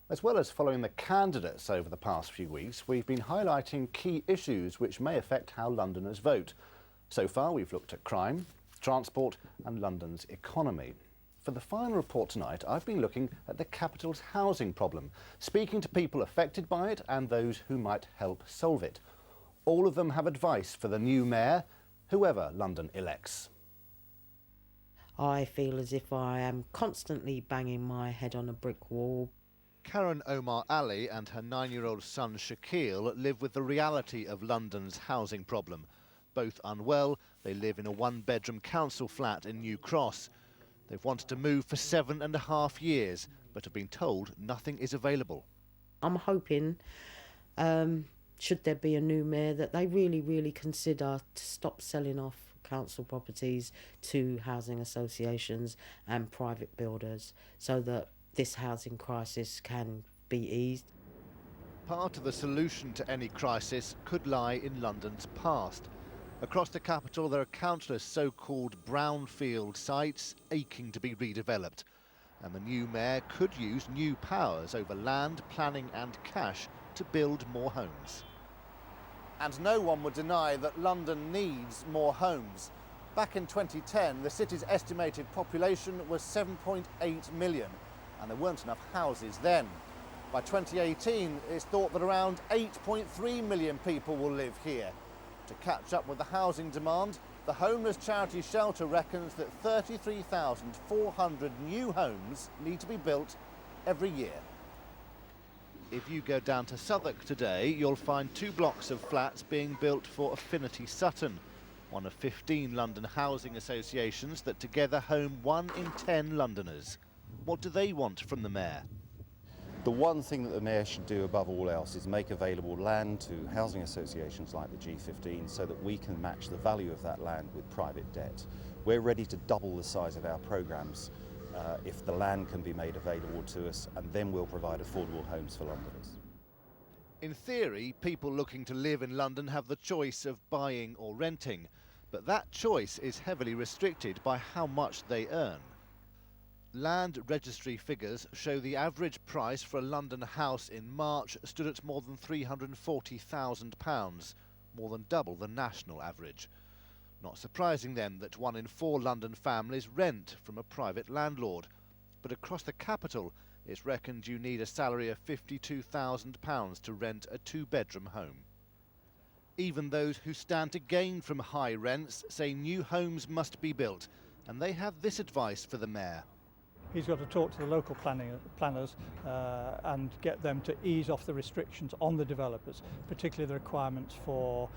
As well as following the candidates over the past few weeks, we've been highlighting key issues which may affect how Londoners vote. So far, we've looked at crime, transport and London's economy. For the final report tonight, I've been looking at the capital's housing problem, speaking to people affected by it and those who might help solve it. All of them have advice for the new mayor, whoever London elects. I feel as if I am constantly banging my head on a brick wall. Karen Omar Ali and her 9-year-old son Shaquille live with the reality of London's housing problem. Both unwell, they live in a one-bedroom council flat in New Cross. They've wanted to move for 7.5 years, but have been told nothing is available. I'm hoping, should there be a new mayor, that they really consider to stop selling off council properties to housing associations and private builders so that this housing crisis can be eased. Part of the solution to any crisis could lie in London's past. Across the capital, there are countless so-called brownfield sites aching to be redeveloped. And the new mayor could use new powers over land, planning and cash to build more homes. And no one would deny that London needs more homes. Back in 2010, the city's estimated population was 7.8 million, and there weren't enough houses then. By 2018, it's thought that around 8.3 million people will live here. To catch up with the housing demand, the homeless charity shelter reckons that 33,400 new homes need to be built every year. If you go down to Southwark today, you'll find 2 blocks of flats being built for Affinity Sutton, one of 15 London housing associations that together home 1 in 10 Londoners. What do they want from the mayor? The one thing that the mayor should do above all else is make available land to housing associations like the G15 so that we can match the value of that land with private debt. We're ready to double the size of our programmes if the land can be made available to us, and then we'll provide affordable homes for Londoners. In theory, people looking to live in London have the choice of buying or renting, but that choice is heavily restricted by how much they earn. Land registry figures show the average price for a London house in March stood at more than £340,000, more than double the national average. Not surprising then that 1 in 4 London families rent from a private landlord. But across the capital, it's reckoned you need a salary of £52,000 to rent a 2-bedroom home. Even those who stand to gain from high rents say new homes must be built, and they have this advice for the mayor. He's got to talk to the local planners and get them to ease off the restrictions on the developers, particularly the requirements for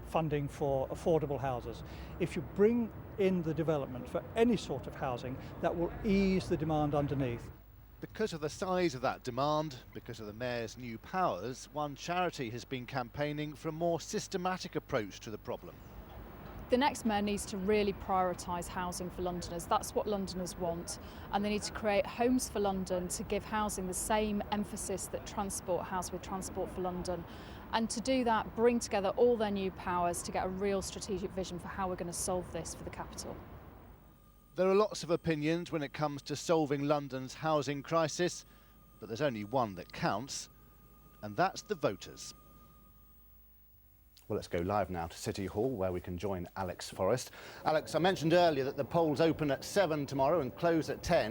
funding for affordable houses. If you bring in the development for any sort of housing, that will ease the demand underneath. Because of the size of that demand, because of the mayor's new powers, one charity has been campaigning for a more systematic approach to the problem. The next mayor needs to really prioritise housing for Londoners. That's what Londoners want, and they need to create Homes for London to give housing the same emphasis that Transport has with Transport for London. And to do that, bring together all their new powers to get a real strategic vision for how we're going to solve this for the capital. There are lots of opinions when it comes to solving London's housing crisis, but there's only one that counts, and that's the voters. Well, let's go live now to City Hall, where we can join Alex Forrest. Alex, I mentioned earlier that the polls open at 7 tomorrow and close at 10.